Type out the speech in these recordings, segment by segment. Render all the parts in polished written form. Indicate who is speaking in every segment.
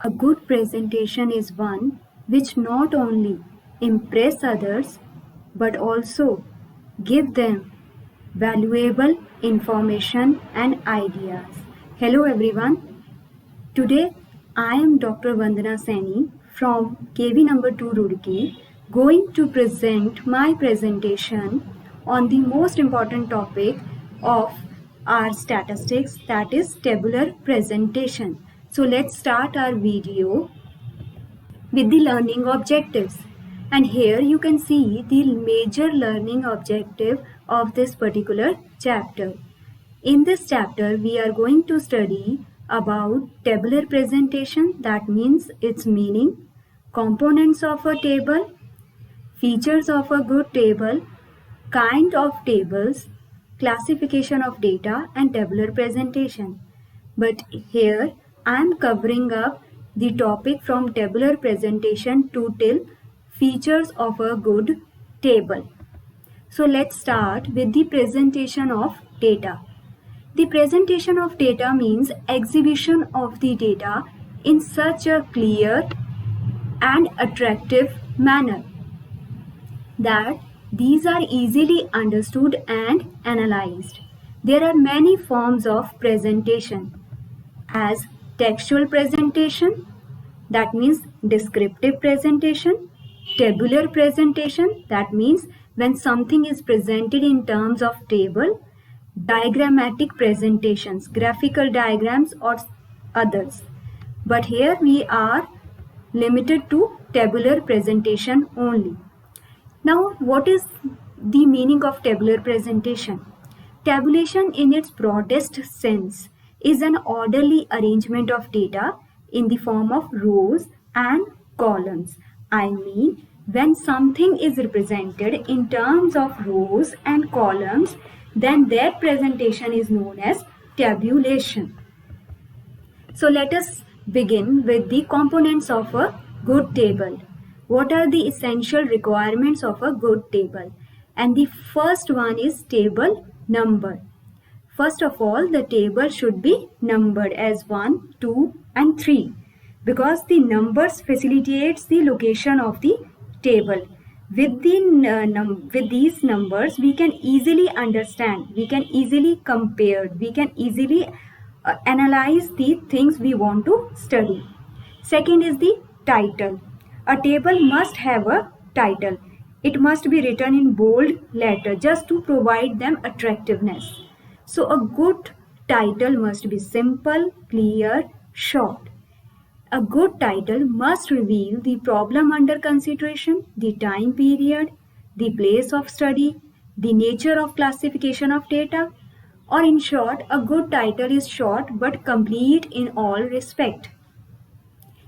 Speaker 1: A good presentation is one which not only impress others but also give them valuable information and ideas. Hello everyone. Today I am Dr. Vandana Saini from KV number 2 Roorkee going to present my presentation on the most important topic of our statistics, that is tabular presentation. So let's start our video with the learning objectives. And here you can see the major learning objective of this particular chapter. In this chapter, we are going to study about tabular presentation, that means its meaning, components of a table, features of a good table, kind of tables, classification of data, and tabular presentation. But here I am covering up the topic from tabular presentation to till features of a good table. So let's start with the presentation of data. The presentation of data means exhibition of the data in such a clear and attractive manner that these are easily understood and analyzed. There are many forms of presentation, as textual presentation, that means descriptive presentation, tabular presentation, that means when something is presented in terms of table, diagrammatic presentations, graphical diagrams or others. But here we are limited to tabular presentation only. Now, what is the meaning of tabular presentation? Tabulation in its broadest sense is an orderly arrangement of data in the form of rows and columns. I mean, when something is represented in terms of rows and columns, then that presentation is known as tabulation. So let us begin with the components of a good table. What are the essential requirements of a good table? And the first one is table number. First of all, the table should be numbered as 1, 2 and 3 because the numbers facilitates the location of the table. With these numbers, we can easily understand, we can easily compare, we can easily analyze the things we want to study. Second is the title. A table must have a title. It must be written in bold letter just to provide them attractiveness. So a good title must be simple, clear, short. A good title must reveal the problem under consideration, the time period, the place of study, the nature of classification of data, or in short, a good title is short but complete in all respect.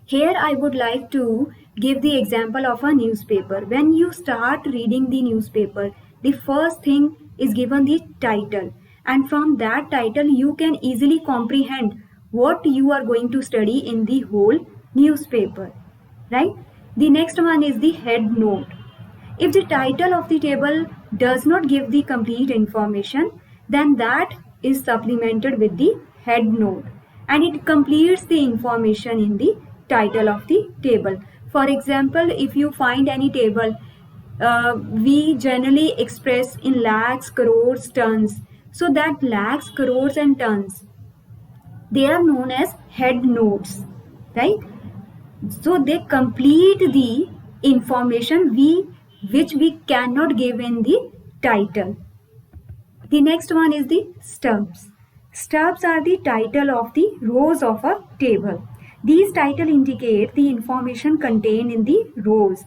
Speaker 1: Here I would like to give the example of a newspaper. When you start reading the newspaper, the first thing is given the title, and from that title you can easily comprehend what you are going to study in the whole newspaper, right? The next one is the head note. If the title of the table does not give the complete information, then that is supplemented with the head note and it completes the information in the title of the table. For example, if you find any table, we generally express in lakhs, crores, tons. So that lakhs, crores and tons, they are known as head notes, right? So they complete the information which we cannot give in the title. The next one is the stubs. Stubs are the title of the rows of a table. These titles indicate the information contained in the rows.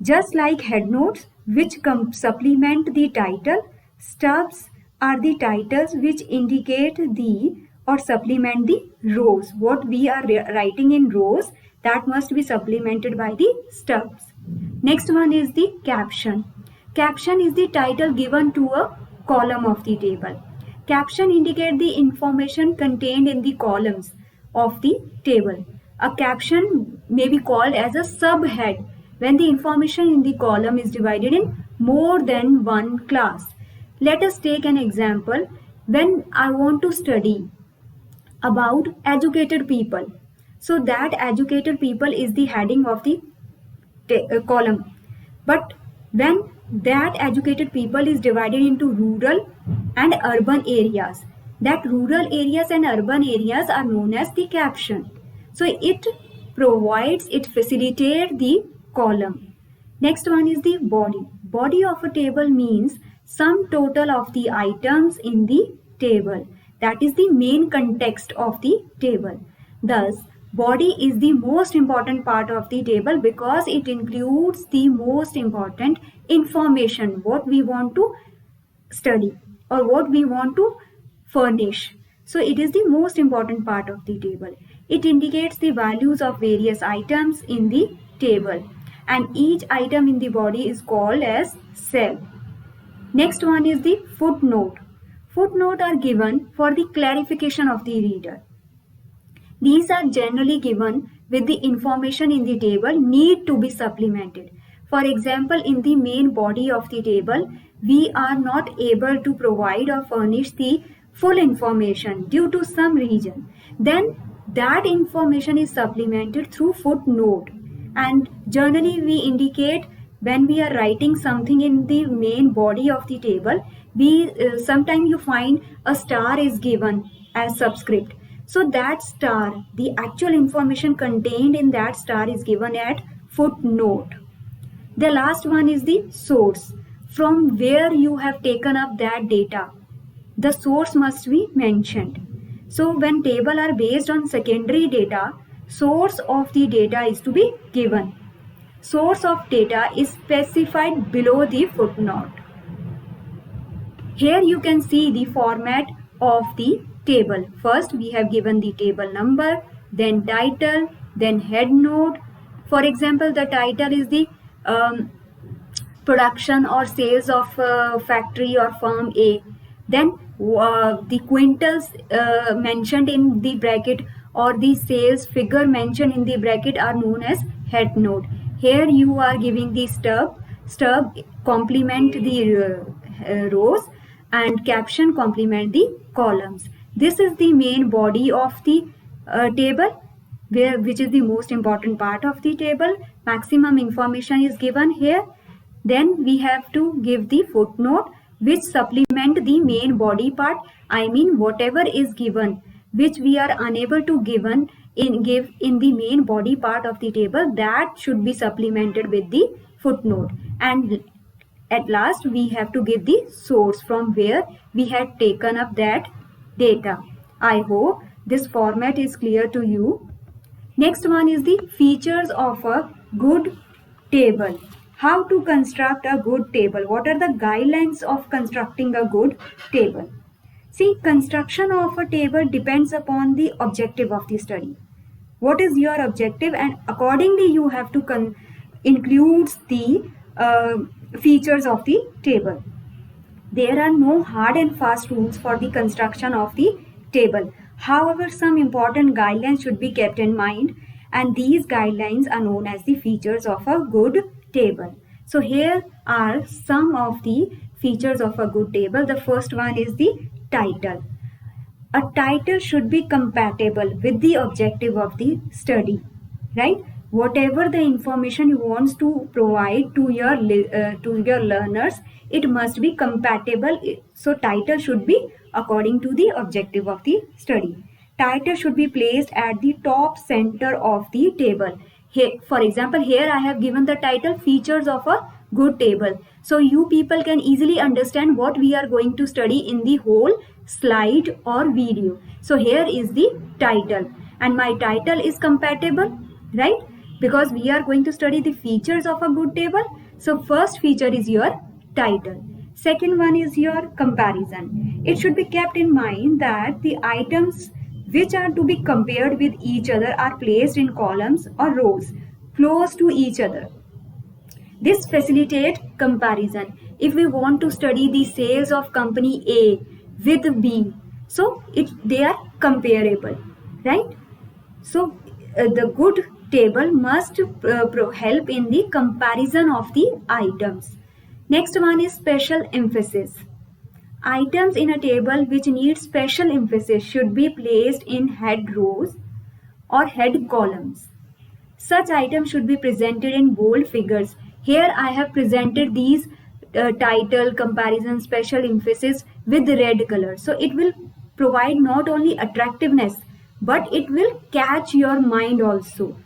Speaker 1: Just like head notes which supplement the title, stubs are the titles which indicate the or supplement the rows. What we are writing in rows, that must be supplemented by the stubs. Next one is the caption. Caption is the title given to a column of the table. Caption indicates the information contained in the columns of the table. A caption may be called as a subhead when the information in the column is divided in more than one class. Let us take an example. When I want to study about educated people, So that educated people is the heading of the column. But when that educated people is divided into rural and urban areas, that rural areas and urban areas are known as the caption. So it facilitates the column. Next one is the body. Body of a table means sum total of the items in the table. That is the main context of the table. Thus, body is the most important part of the table because it includes the most important information what we want to study or what we want to furnish. So it is the most important part of the table. It indicates the values of various items in the table, and each item in the body is called as cell. Next one is the footnote. Footnote are given for the clarification of the reader. These are generally given with the information in the table need to be supplemented. For example, in the main body of the table, we are not able to provide or furnish the full information due to some reason. Then that information is supplemented through footnote. And generally we indicate when we are writing something in the main body of the table, sometimes you find a star is given as subscript. So that star, the actual information contained in that star is given at footnote. The last one is the source, from where you have taken up that data. The source must be mentioned. So when tables are based on secondary data, source of the data is to be given. Source of data is specified below the footnote. Here you can see the format of the table. First we have given the table number, then title, then head note. For example, the title is the production or sales of factory or firm A. Then the quintals mentioned in the bracket or the sales figure mentioned in the bracket are known as head note. Here you are giving the stub complement the rows, and caption complement the columns. This is the main body of the table, which is the most important part of the table. Maximum information is given here. Then we have to give the footnote which supplement the main body part. I mean whatever is given which we are unable to give in the main body part of the table, that should be supplemented with the footnote. And at last we have to give the source from where we had taken up that data. I hope this format is clear to you. Next one is the features of a good table. How to construct a good table? What are the guidelines of constructing a good table? See, construction of a table depends upon the objective of the study. What is your objective? And accordingly you have to include the features of the table. There are no hard and fast rules for the construction of the table. However, some important guidelines should be kept in mind, and these guidelines are known as the features of a good table. So here are some of the features of a good table. The first one is the title. A title should be compatible with the objective of the study, right? Whatever the information you want to provide to your learners, it must be compatible. So title should be according to the objective of the study. Title should be placed at the top center of the table. Here, for example, here I have given the title features of a good table. So you people can easily understand what we are going to study in the whole slide or video. So here is the title, and my title is compatible, right? Because we are going to study the features of a good table. So first feature is your title. Second one is your comparison. It should be kept in mind that the items which are to be compared with each other are placed in columns or rows close to each other. This facilitates comparison. If we want to study the sales of company A with B, so they are comparable, right? So the good table must help in the comparison of the items. Next one is special emphasis. Items in a table which need special emphasis should be placed in head rows or head columns. Such items should be presented in bold figures. Here I have presented these title, comparison, special emphasis with the red color. So it will provide not only attractiveness, but it will catch your mind also,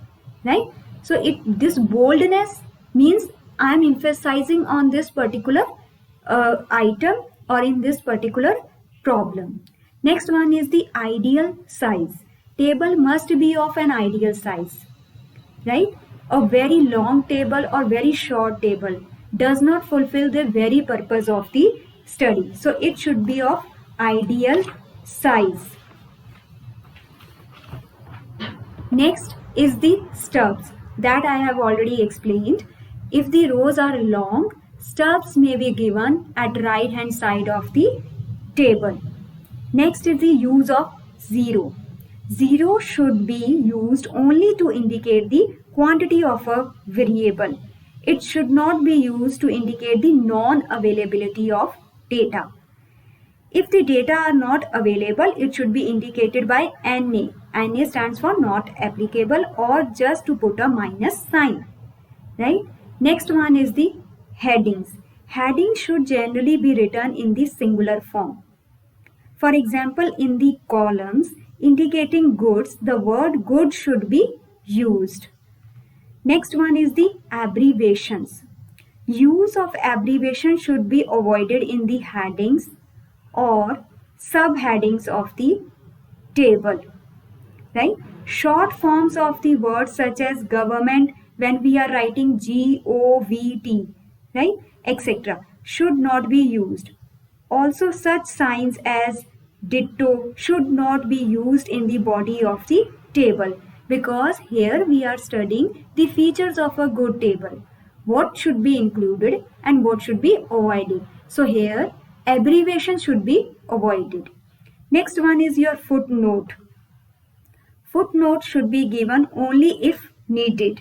Speaker 1: right? So this boldness means I am emphasizing on this particular item or in this particular problem. Next one is the ideal size. Table must be of an ideal size, right? A very long table or very short table does not fulfill the very purpose of the study. So it should be of ideal size. Next is the stubs that I have already explained. If the rows are long, stubs may be given at right hand side of the table. Next is the use of zero. Zero should be used only to indicate the quantity of a variable. It should not be used to indicate the non-availability of data. If the data are not available, it should be indicated by NA. NA stands for not applicable or just to put a minus sign, right? Next one is the headings. Headings should generally be written in the singular form. For example, in the columns indicating goods, the word good should be used. Next one is the abbreviations. Use of abbreviation should be avoided in the headings or subheadings of the table, right? Short forms of the words such as government, when we are writing GOVT, right, etc., should not be used. Also, such signs as ditto should not be used in the body of the table, because here we are studying the features of a good table, what should be included and what should be avoided. So here abbreviation should be avoided. Next one is your footnote. Footnote should be given only if needed.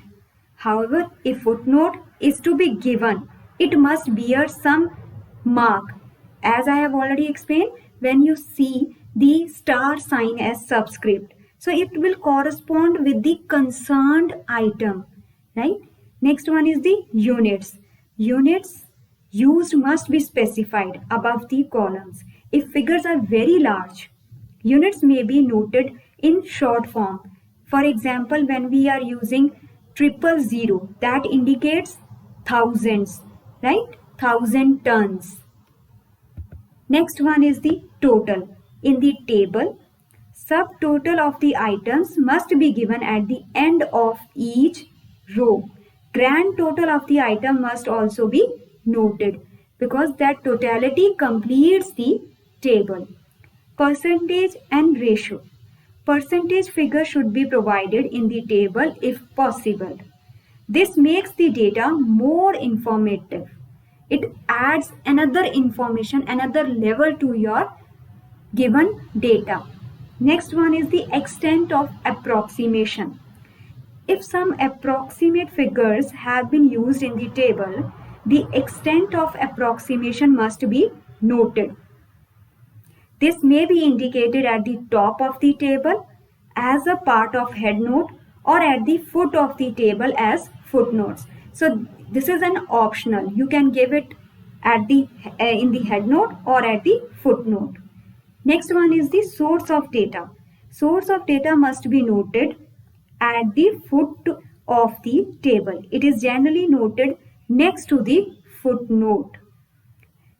Speaker 1: However, if footnote is to be given, it must bear some mark. As I have already explained, when you see the star sign as subscript, so it will correspond with the concerned item, right? Next one is the units. Units used must be specified above the columns. If figures are very large, units may be noted in short form. For example, when we are using 000, that indicates thousands, right? 1000 tons. Next one is the total. In the table, subtotal of the items must be given at the end of each row. Grand total of the item must also be noted, because that totality completes the table. Percentage and ratio. Percentage figure should be provided in the table if possible. This makes the data more informative. It adds another information, another level to your given data. Next one is the extent of approximation. If some approximate figures have been used in the table, the extent of approximation must be noted. This may be indicated at the top of the table as a part of head note or at the foot of the table as footnotes. So this is an optional. You can give it at the in the head note or at the footnote. Next one is the source of data. Source of data must be noted at the foot of the table. It is generally noted next to the footnote.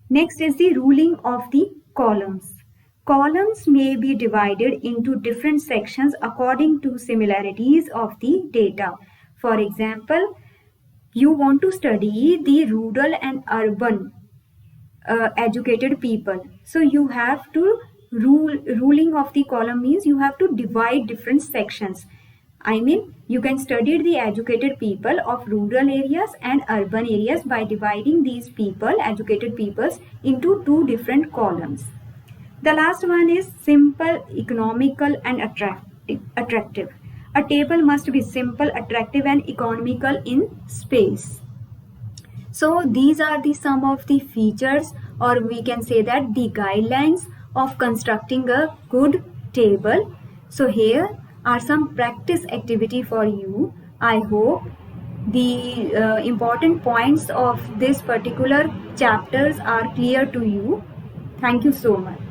Speaker 1: Next is the ruling of the columns. Columns may be divided into different sections according to similarities of the data. For example, you want to study the rural and urban educated people. So you have to ruling of the column means you have to divide different sections. I mean, you can study the educated people of rural areas and urban areas by dividing these people, educated peoples, into two different columns. The last one is simple, economical and attractive. A table must be simple, attractive and economical in space. So these are the some of the features, or we can say that the guidelines of constructing a good table. So here are some practice activity for you. I hope the important points of this particular chapters are clear to you. Thank you so much.